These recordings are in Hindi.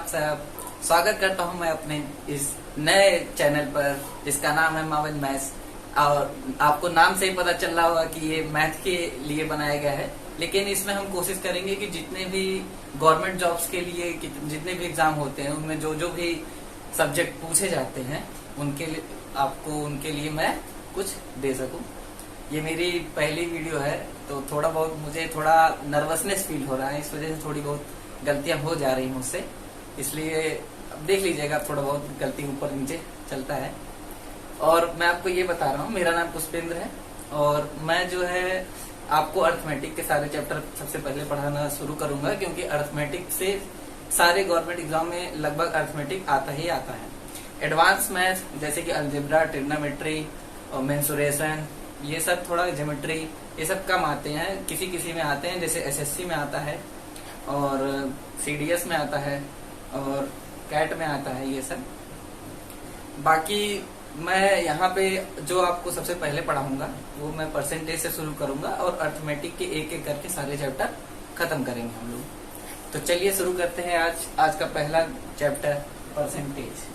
सब। स्वागत करता हूं मैं अपने इस नए चैनल पर जिसका नाम है मावन मैथ्स। और आपको नाम से ही पता चल रहा होगा कि ये मैथ के लिए बनाया गया है, लेकिन इसमें हम कोशिश करेंगे कि जितने भी गवर्नमेंट जॉब्स के लिए जितने भी एग्जाम होते हैं उनमें जो जो भी सब्जेक्ट पूछे जाते हैं उनके लिए आपको उनके लिए मैं कुछ दे सकूं। ये मेरी पहली वीडियो है तो थोड़ा बहुत मुझे थोड़ा नर्वसनेस फील हो रहा है, इस वजह से थोड़ी बहुत गलतियां हो जा रही मुझसे, इसलिए अब देख लीजिएगा थोड़ा बहुत गलती ऊपर नीचे चलता है। और मैं आपको ये बता रहा हूँ, मेरा नाम पुष्पेंद्र है और मैं जो है आपको अर्थमेटिक के सारे चैप्टर सबसे पहले पढ़ाना शुरू करूंगा, क्योंकि अर्थमेटिक से सारे गवर्नमेंट एग्जाम में लगभग अर्थमेटिक आता ही आता है। एडवांस मैथ जैसे कि अलजेब्रा, ट्रिग्नोमेट्री और मेंसुरेशन, ये सब थोड़ा ज्योमेट्री, ये सब कम आते हैं, किसी किसी में आते हैं, जैसे एसएससी में आता है और सीडीएस में आता है और कैट में आता है ये सब। बाकी मैं यहाँ पे जो आपको सबसे पहले पढ़ाऊंगा वो मैं परसेंटेज से शुरू करूंगा और अर्थमेटिक के एक एक करके सारे चैप्टर खत्म करेंगे हम लोग। तो चलिए शुरू करते हैं आज का पहला चैप्टर परसेंटेज।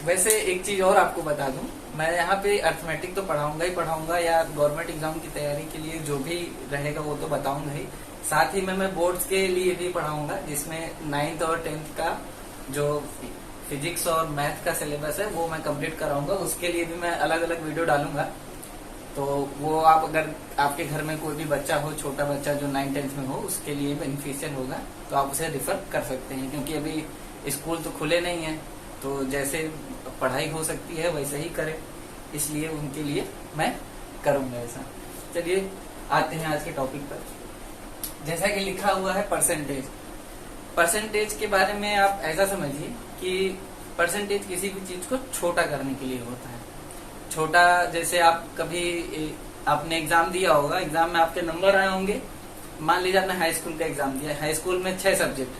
वैसे एक चीज और आपको बता दूं, मैं यहाँ पे अर्थमेटिक तो पढ़ाऊंगा ही पढ़ाऊंगा, या गवर्नमेंट एग्जाम की तैयारी के लिए जो भी रहेगा वो तो बताऊंगा ही, साथ ही मैं बोर्ड्स के लिए भी पढ़ाऊंगा, जिसमें 9th और 10th का जो फिजिक्स और मैथ का सिलेबस है वो मैं कंप्लीट कराऊंगा। उसके लिए भी मैं अलग अलग वीडियो डालूंगा, तो वो आप अगर आपके घर में कोई भी बच्चा हो, छोटा बच्चा जो 9th-10th में हो, उसके लिए बेनिफिशियल होगा, तो आप उसे रिफर कर सकते हैं, क्योंकि अभी स्कूल तो खुले नहीं है, तो जैसे पढ़ाई हो सकती है वैसे ही करें, इसलिए उनके लिए मैं करूंगा ऐसा। चलिए आते हैं आज के टॉपिक पर। जैसा कि लिखा हुआ है परसेंटेज। परसेंटेज के बारे में आप ऐसा समझिए कि परसेंटेज किसी भी चीज को छोटा करने के लिए होता है। छोटा जैसे आप कभी आपने एग्जाम दिया होगा, एग्जाम में आपके नंबर आए होंगे, मान लीजिए आपने हाई स्कूल का एग्जाम दिया, हाई स्कूल में 6 सब्जेक्ट,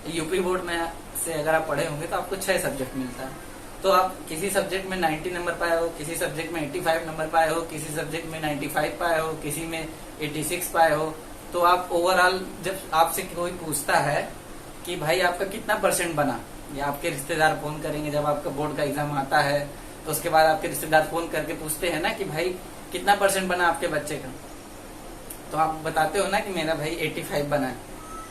यूपी बोर्ड में से अगर आप पढ़े होंगे तो आपको 6 सब्जेक्ट मिलता है। तो आप किसी सब्जेक्ट में 90 नंबर पाए हो, किसी सब्जेक्ट में 85 नंबर पाए हो, किसी सब्जेक्ट में 95 पाए हो, किसी में 86 पाए हो, तो आप ओवरऑल जब आपसे कोई पूछता है कि भाई आपका कितना परसेंट बना, या आपके रिश्तेदार फोन करेंगे जब आपका बोर्ड का एग्जाम आता है, तो उसके बाद आपके रिश्तेदार फोन करके पूछते हैं ना कि भाई कितना परसेंट बना आपके बच्चे का, तो आप बताते हो ना कि मेरा भाई 85 बना है,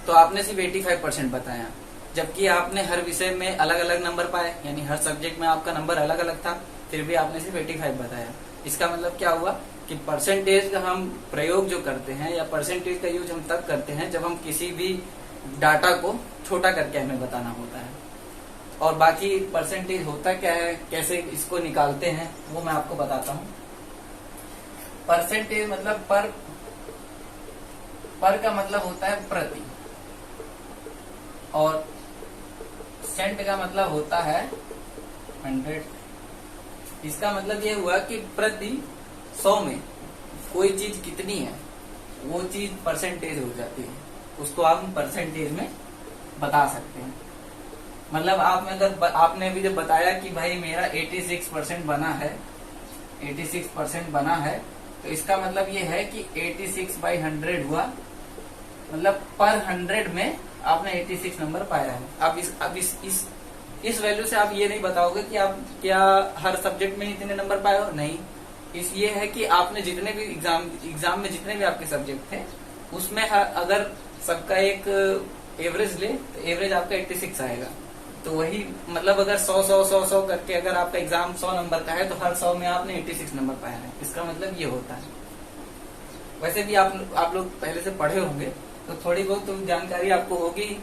तो आपने सिर्फ 85% बताया, जबकि आपने हर विषय में अलग अलग नंबर पाए, यानी हर सब्जेक्ट में आपका नंबर अलग अलग था, फिर भी आपने सिर्फ 85 बताया। इसका मतलब क्या हुआ कि परसेंटेज का हम प्रयोग जो करते हैं, या परसेंटेज का यूज हम तब करते हैं जब हम किसी भी डाटा को छोटा करके हमें बताना होता है। और बाकी परसेंटेज होता क्या है, कैसे इसको निकालते हैं, वो मैं आपको बताता हूँ। परसेंटेज मतलब पर का मतलब होता है प्रति, और सेंट का मतलब होता है 100। इसका मतलब ये हुआ कि प्रति 100 में कोई चीज कितनी है वो चीज परसेंटेज हो जाती है, उसको आप परसेंटेज में बता सकते हैं। मतलब आपने अभी जब बताया कि भाई मेरा 86% बना है, 86% बना है, तो इसका मतलब ये है कि 86/100 हुआ, मतलब पर 100 में आपने 86 नंबर पाया है। अब इस वैल्यू से आप ये नहीं बताओगे कि आप क्या हर सब्जेक्ट में इतने नंबर पाए हो, नहीं। ये है कि आपने जितने भी एग्जाम में जितने भी आपके सब्जेक्ट थे उसमें अगर सबका एक एवरेज ले तो एवरेज आपका 86 आएगा। तो वही मतलब अगर 100 करके अगर आपका एग्जाम 100 नंबर का है तो हर 100 में आपने 86 नंबर पाया है, इसका मतलब ये होता है। वैसे भी आप लोग पहले से पढ़े होंगे तो थोड़ी बहुत तो जानकारी आपको होगी,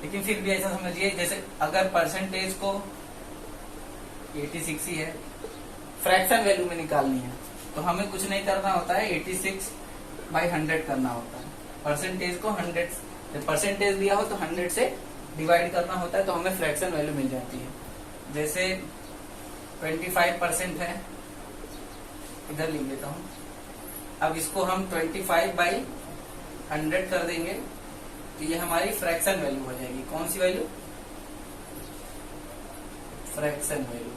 लेकिन फिर भी ऐसा समझिए जैसे अगर परसेंटेज को 86 ही है, फ्रैक्शन वैल्यू में निकालनी है, तो हमें कुछ नहीं करना होता है, 86/100 करना होता है। परसेंटेज को 100 परसेंटेज दिया हो तो 100 से डिवाइड करना होता है, तो हमें फ्रैक्शन वैल्यू मिल जाती है। जैसे 25% है, इधर लिख देता हूँ। अब इसको हम 25/100 कर देंगे तो ये हमारी फ्रैक्शन वैल्यू हो जाएगी। कौन सी value? Fraction value.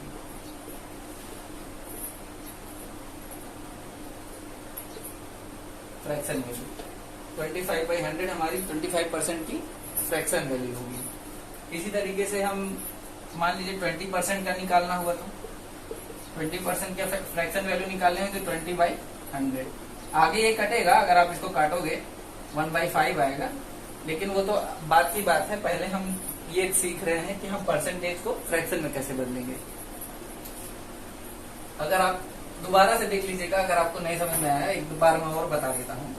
Fraction value 25/100 हमारी 25% की फ्रैक्शन वैल्यू होगी। इसी तरीके से हम मान लीजिए 20% का निकालना हुआ तो 20% का फ्रैक्शन वैल्यू निकालने हैं तो 20/100। आगे ये कटेगा, अगर आप इसको काटोगे 1/5 आएगा, लेकिन वो तो बात की बात है। पहले हम ये सीख रहे हैं कि हम परसेंटेज को फ्रैक्शन में कैसे बदलेंगे। अगर आप दोबारा से देख लीजिएगा, अगर आपको नहीं समझ में आया एक बार मैं और बता देता हूँ।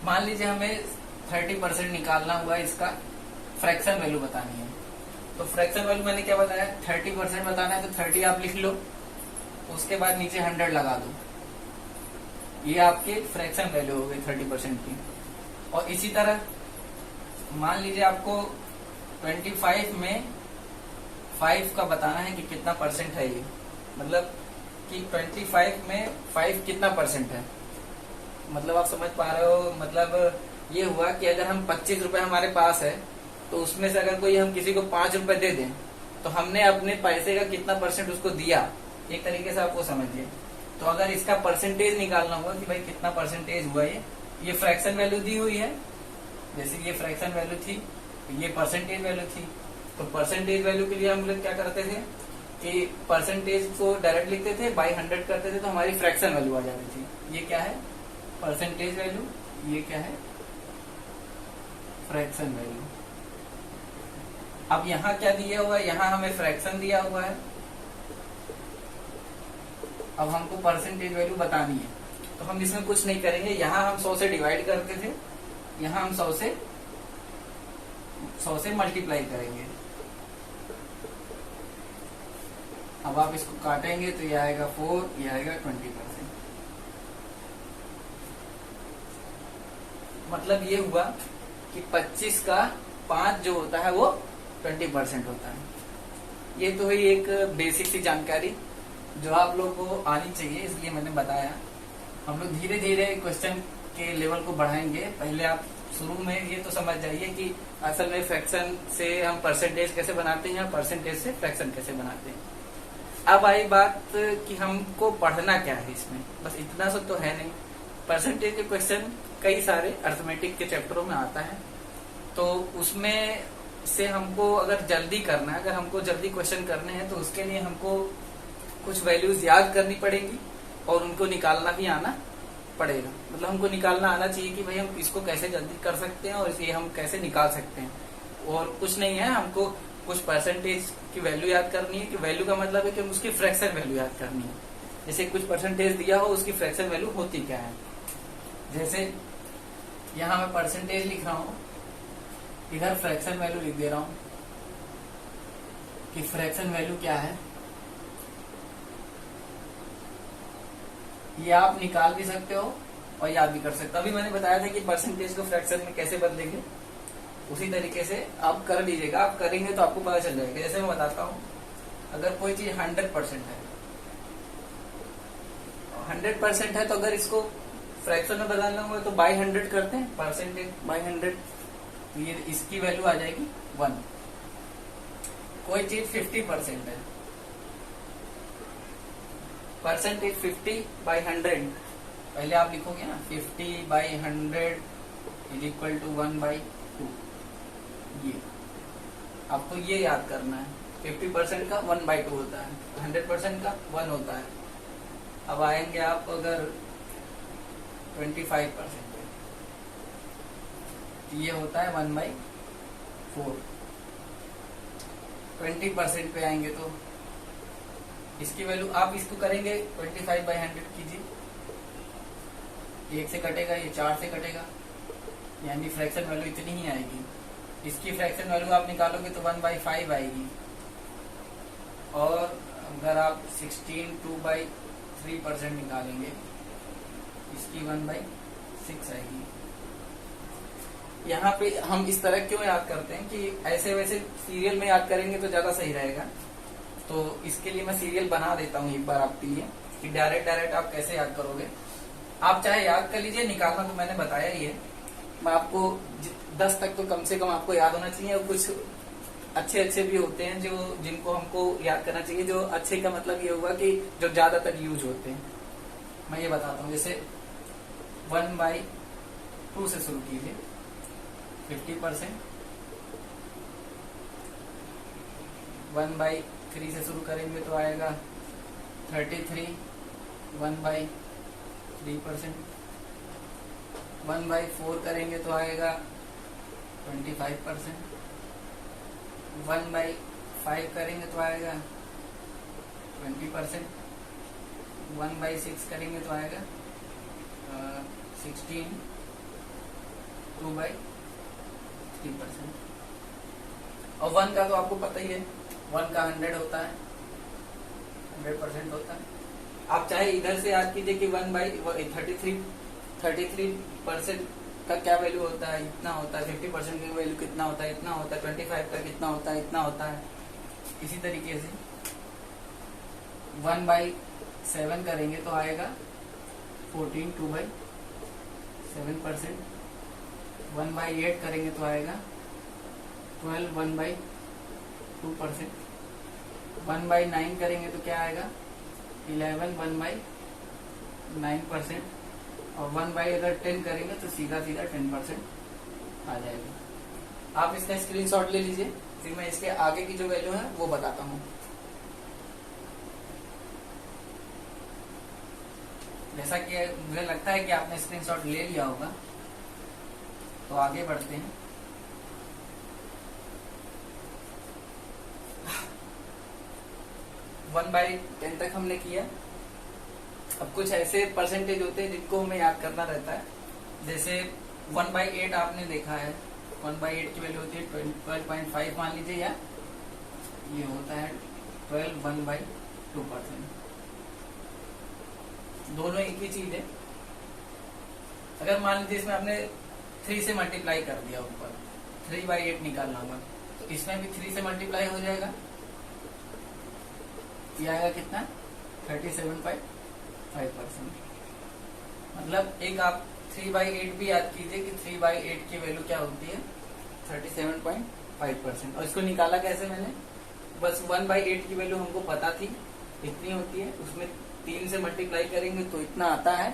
मान लीजिए हमें 30% निकालना हुआ, इसका फ्रैक्शन वैल्यू बतानी है। तो फ्रैक्शन वैल्यू मैंने क्या बताया, 30% बताना है तो 30 आप लिख लो, उसके बाद नीचे 100 लगा दो। ये आपके फ्रैक्शन वैल्यू हो गई 30% की। और इसी तरह मान लीजिए आपको 25 में 5 का बताना है कि कितना परसेंट है ये, मतलब कि 25 में 5 कितना परसेंट है। मतलब आप समझ पा रहे हो, मतलब ये हुआ कि अगर हम 25 रुपए हमारे पास है तो उसमें से अगर कोई हम किसी को 5 रुपए दे दें तो हमने अपने पैसे का कितना परसेंट उसको दिया, एक तरीके से आप वो समझिए। तो अगर इसका परसेंटेज निकालना हुआ कि भाई कितना परसेंटेज हुआ, ये फ्रैक्शन वैल्यू दी हुई है, जैसे ये फ्रैक्शन वैल्यू थी, ये परसेंटेज वैल्यू थी। तो परसेंटेज वैल्यू के लिए हम लोग क्या करते थे कि परसेंटेज को डायरेक्ट लिखते थे, बाई 100 करते थे तो हमारी फ्रैक्शन वैल्यू आ जाती थी। ये क्या है, परसेंटेज वैल्यू, ये क्या है, फ्रैक्शन वैल्यू। अब यहाँ क्या दिया हुआ है, यहाँ हमें फ्रैक्शन दिया हुआ है। अब हमको परसेंटेज वैल्यू बतानी है, तो हम इसमें कुछ नहीं करेंगे। यहाँ हम 100 से डिवाइड करते थे, यहाँ हम 100 से मल्टीप्लाई करेंगे। अब आप इसको काटेंगे तो ये आएगा 4, ये आएगा 20%। मतलब ये हुआ कि 25 का 5 जो होता है वो 20% होता है। ये तो है एक बेसिक सी जानकारी जो आप लोगों को आनी चाहिए, इसलिए मैंने बताया। हम लोग धीरे धीरे क्वेश्चन के लेवल को बढ़ाएंगे। पहले आप शुरू में ये तो समझ जाइए कि असल में फ्रैक्शन से हम परसेंटेज कैसे बनाते हैं और परसेंटेज से फ्रैक्शन कैसे बनाते हैं। अब आई बात कि हमको पढ़ना क्या है इसमें, बस इतना सब तो है नहीं। परसेंटेज के क्वेश्चन कई सारे अर्थमेटिक के चैप्टरों में आता है, तो उसमें से हमको अगर जल्दी करना है, अगर हमको जल्दी क्वेश्चन करने हैं तो उसके लिए हमको कुछ वैल्यूज याद करनी पड़ेंगी और उनको निकालना भी आना पड़ेगा। मतलब हमको निकालना आना चाहिए कि भाई हम इसको कैसे जल्दी कर सकते हैं और इसे हम कैसे निकाल सकते हैं। और कुछ नहीं है, हमको कुछ परसेंटेज की वैल्यू याद करनी है। कि वैल्यू का मतलब है कि हम उसकी फ्रैक्शन वैल्यू याद करनी है। जैसे कुछ परसेंटेज दिया हो, उसकी फ्रैक्शन वैल्यू होती क्या है। जैसे यहाँ मैं परसेंटेज लिख रहा हूँ, इधर फ्रैक्शन वैल्यू लिख दे रहा हूँ कि फ्रैक्शन वैल्यू क्या है। ये आप निकाल भी सकते हो और याद भी कर सकते हो। अभी मैंने बताया था कि परसेंटेज को फ्रैक्शन में कैसे बदलेंगे, उसी तरीके से आप कर लीजिएगा। आप करेंगे तो आपको पता चल जाएगा। जैसे मैं बताता हूँ, अगर कोई चीज 100% है, 100% है तो अगर इसको फ्रैक्शन में बदलना हुआ तो बाई 100 करते हैं, परसेंटेज बाई 100, तो ये इसकी वैल्यू आ जाएगी 1। कोई चीज 50% है, परसेंटेज 50/100, पहले आप लिखोगे ना 50/100 इज इक्वल टू 1/2। ये आपको ये याद करना है। 50% का 1/2 होता है, 100% का 1 होता है। अब आएंगे आप अगर 25%, ये होता है 1/4। 20% पे आएंगे तो इसकी वैल्यू, आप इसको करेंगे 25/100 कीजिए, 1 से कटेगा, ये 4 से कटेगा, यानी फ्रैक्शन वैल्यू इतनी ही आएगी। इसकी फ्रैक्शन वैल्यू आप निकालोगे तो 1/5 आएगी। और अगर आप 16 2/3% निकालेंगे, इसकी 1/6 आएगी। यहाँ पे हम इस तरह क्यों याद करते हैं कि ऐसे वैसे सीरियल में याद करेंगे तो ज्यादा सही रहेगा। तो इसके लिए मैं सीरियल बना देता हूँ एक बार आपके लिए कि डायरेक्ट आप कैसे याद करोगे। आप चाहे याद कर लीजिए, निकालना तो मैंने बताया ही है। मैं आपको 10 तक तो कम से कम आपको याद होना चाहिए और कुछ अच्छे अच्छे भी होते हैं जो जिनको हमको याद करना चाहिए। जो अच्छे का मतलब ये हुआ कि जो ज्यादातर यूज होते हैं। मैं ये बताता हूँ, जैसे 1/2 से शुरू कीजिए 50%, 1/3 से शुरू करेंगे तो आएगा 33, 1/3%, 1/4 करेंगे तो आएगा 25%, 1/5 करेंगे तो आएगा 20%, 1/6 करेंगे तो आएगा 16, 2/3%। और 1 का तो आपको पता ही है, 1 का 100 होता है, 100% होता है। आप चाहे इधर से याद कीजिए कि 1/33% का क्या वैल्यू होता है, इतना होता है। 50% की वैल्यू कितना होता है, इतना होता है। 25 का कितना होता है, इतना होता है। इसी तरीके से 1/7 करेंगे तो आएगा 14, 2/7%। 1/8 करेंगे तो आएगा 12, 1/2%। 1/9 करेंगे तो क्या आएगा 11, 1/9%। और 1/10 करेंगे तो सीधा सीधा 10% आ जाएगा। आप इसका स्क्रीनशॉट ले लीजिए, फिर मैं इसके आगे की जो वैल्यू है वो बताता हूँ। जैसा कि मुझे लगता है कि आपने स्क्रीनशॉट ले लिया होगा, तो आगे बढ़ते हैं। वन बाई 10 तक हमने किया। अब कुछ ऐसे परसेंटेज होते हैं जिनको हमें याद करना रहता है। जैसे 1/8 आपने देखा है, 1/8 की वैल्यू होती है 12.5 मान लीजिए, या ये होता है 12, 1/2%। दोनों एक ही चीज है। अगर मान लीजिए इसमें आपने 3 से मल्टीप्लाई कर दिया, ऊपर 3/8 निकालना होगा, तो इसमें भी 3 से मल्टीप्लाई हो जाएगा। ये आएगा कितना 37.5%। मतलब एक आप 3/8 भी याद कीजिए कि 3/8 की वैल्यू क्या होती है 37.5%। और इसको निकाला कैसे मैंने, बस 1/8 की वैल्यू हमको पता थी इतनी होती है, उसमें 3 से मल्टीप्लाई करेंगे तो इतना आता है,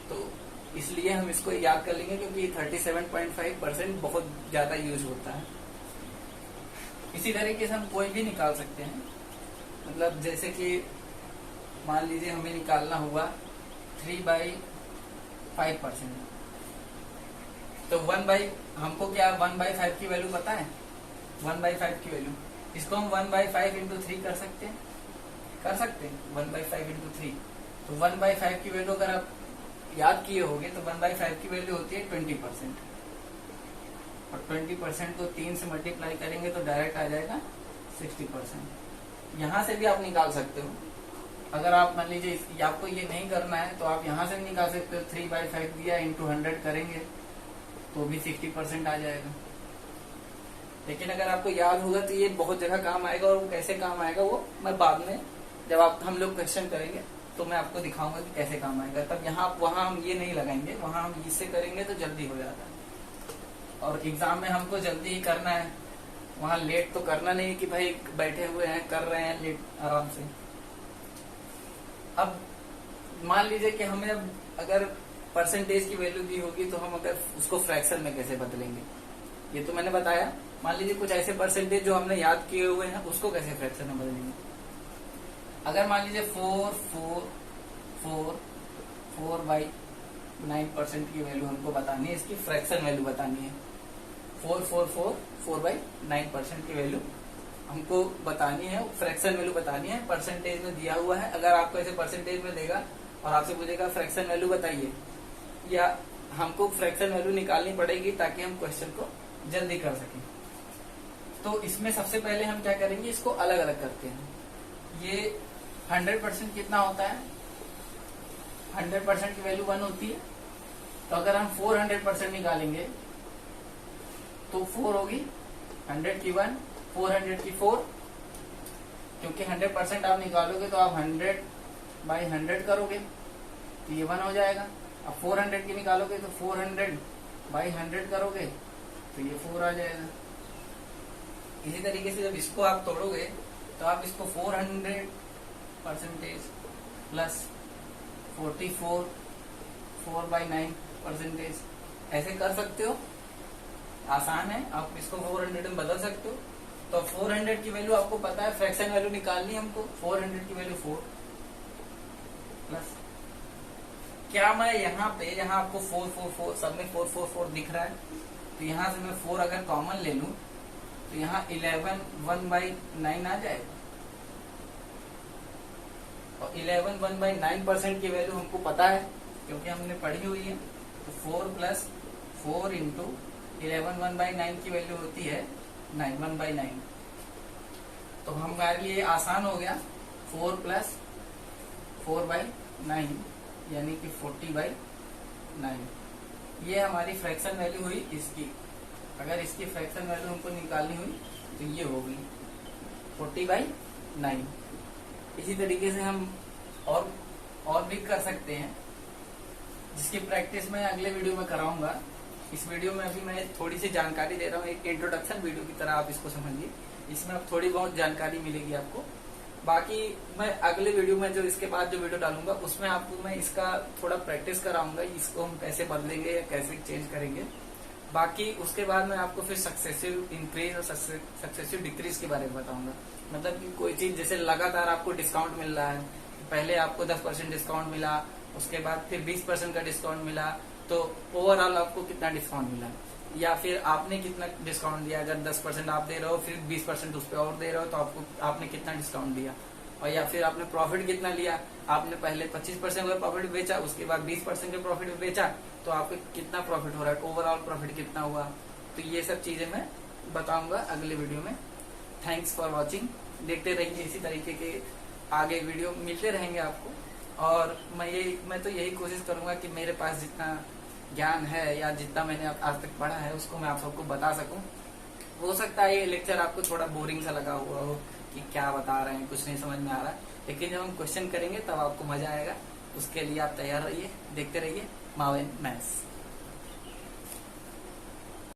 तो इसलिए हम इसको याद कर लेंगे क्योंकि 37.5% बहुत ज्यादा यूज होता है। इसी तरीके से हम कोई भी निकाल सकते हैं। मतलब जैसे कि मान लीजिए हमें निकालना हुआ 3/5%, तो हमको क्या 1/5 की वैल्यू पता है, 1/5 की वैल्यू, इसको हम 1/5 इंटू 3 कर सकते हैं, 1/5 इंटू 3। तो 1/5 की वैल्यू अगर आप याद किए होंगे तो 1/5 की वैल्यू होती है 20%। और 20% को 3 से मल्टीप्लाई करेंगे तो डायरेक्ट आ जाएगा 60%। यहाँ से भी आप निकाल सकते हो। अगर आप मान लीजिए आपको ये नहीं करना है तो आप यहाँ से भी निकाल सकते हो। 3/5 दिया इंटू 100 करेंगे तो भी 60% आ जाएगा। लेकिन अगर आपको याद होगा तो ये बहुत जगह काम आएगा, और वो कैसे काम आएगा वो मैं बाद में जब हम लोग क्वेश्चन करेंगे तो मैं आपको दिखाऊंगा कि कैसे काम आएगा। तब वहाँ हम ये नहीं लगाएंगे, वहाँ हम इससे करेंगे तो जल्दी हो जाता है। और एग्जाम में हमको जल्दी ही करना है, वहाँ लेट तो करना नहीं कि भाई बैठे हुए हैं कर रहे हैं लेट आराम से। अब मान लीजिए कि हमें अब अगर परसेंटेज की वैल्यू दी होगी तो हम अगर उसको फ्रैक्शन में कैसे बदलेंगे, ये तो मैंने बताया। मान लीजिए कुछ ऐसे परसेंटेज जो हमने याद किए हुए हैं उसको कैसे फ्रैक्शन में बदलेंगे। अगर मान लीजिए 4/9% की वैल्यू हमको बतानी है, इसकी फ्रैक्शन वैल्यू बतानी है। 4/9% की वैल्यू हमको बतानी है, फ्रैक्शन वैल्यू बतानी है, परसेंटेज में दिया हुआ है। अगर आपको ऐसे परसेंटेज में देगा और आपसे पूछेगा फ्रैक्शन वैल्यू बताइए, या हमको फ्रैक्शन वैल्यू निकालनी पड़ेगी ताकि हम क्वेश्चन को जल्दी कर सकें। तो इसमें सबसे पहले हम क्या करेंगे, इसको अलग अलग करते हैं। ये 100% कितना होता है, 100% की वैल्यू 1 होती है। तो अगर हम 400% निकालेंगे तो 4 होगी, 100 की 1, 400 की 4। क्योंकि 100% आप निकालोगे तो आप 100/100 करोगे तो ये 1 हो जाएगा। अब 400 की निकालोगे तो 400/100 करोगे तो ये 4 आ जाएगा। इसी तरीके से जब इसको आप तोड़ोगे तो आप इसको 400% प्लस 44 4/9% ऐसे कर सकते हो। आसान है, आप इसको 400 में बदल सकते हो। तो 400 की वैल्यू आपको पता है, फ्रैक्शन वैल्यू निकालनी है हमको। 400 की वैल्यू 4 प्लस, क्या मैं यहाँ पे, यहाँ आपको 4 4 4 सब में 4 4 4 दिख रहा है, तो यहाँ से मैं 4 अगर कॉमन ले लूं तो यहाँ 11 1/9 आ जाएगा। और 11 1/9% की वैल्यू हमको पता है क्योंकि हमने पढ़ी हुई है। तो 4 प्लस 4 इंटू 11 1/9 की वैल्यू होती है 9 1/9। तो हमारे लिए आसान हो गया। 4 प्लस 4/9 यानी कि 40/9। ये हमारी फ्रैक्शन वैल्यू हुई इसकी। अगर इसकी फ्रैक्शन वैल्यू हमको निकालनी हुई तो ये होगी 40/9। इसी तरीके से हम और भी कर सकते हैं, जिसकी प्रैक्टिस मैं अगले वीडियो में कराऊंगा। इस वीडियो में अभी मैं थोड़ी सी जानकारी दे रहा हूँ, एक इंट्रोडक्शन वीडियो की तरह आप इसको समझिए। इसमें अब थोड़ी बहुत जानकारी मिलेगी आपको। बाकी मैं अगले वीडियो में जो इसके बाद जो वीडियो डालूंगा उसमें आपको मैं इसका थोड़ा प्रैक्टिस कराऊंगा, इसको हम कैसे बदलेंगे या कैसे चेंज करेंगे। बाकी उसके बाद मैं आपको फिर सक्सेसिव इंक्रीज और सक्सेसिव डिक्रीज के बारे में बताऊंगा। मतलब कि कोई चीज जैसे लगातार आपको डिस्काउंट मिल रहा है, पहले आपको 10% डिस्काउंट मिला, उसके बाद फिर 20% का डिस्काउंट मिला, तो ओवरऑल आपको कितना डिस्काउंट मिला, या फिर आपने कितना डिस्काउंट दिया। अगर 10% आप दे रहे हो फिर 20% उस पर और दे रहे हो तो आपने कितना डिस्काउंट दिया। और या फिर आपने प्रॉफिट कितना लिया, आपने पहले 25% का प्रॉफिट बेचा, उसके बाद 20% के प्रॉफिट बेचा, तो आपको कितना प्रॉफिट हो रहा है, ओवरऑल प्रॉफिट कितना हुआ। तो ये सब चीजें मैं बताऊंगा अगले वीडियो में। Thanks for watching. देखते रहिए, इसी तरीके के आगे वीडियो मिलते रहेंगे आपको। और मैं तो यही कोशिश करूंगा कि मेरे पास जितना ज्ञान है या जितना मैंने आज तक पढ़ा है उसको मैं आप सबको बता सकूं। हो सकता है ये लेक्चर आपको थोड़ा बोरिंग सा लगा हुआ हो कि क्या बता रहे हैं, कुछ नहीं समझ में आ रहा है, लेकिन जब हम क्वेश्चन करेंगे तब आपको मजा आएगा। उसके लिए आप तैयार रहिए, देखते रहिए मावेन मैथ्स।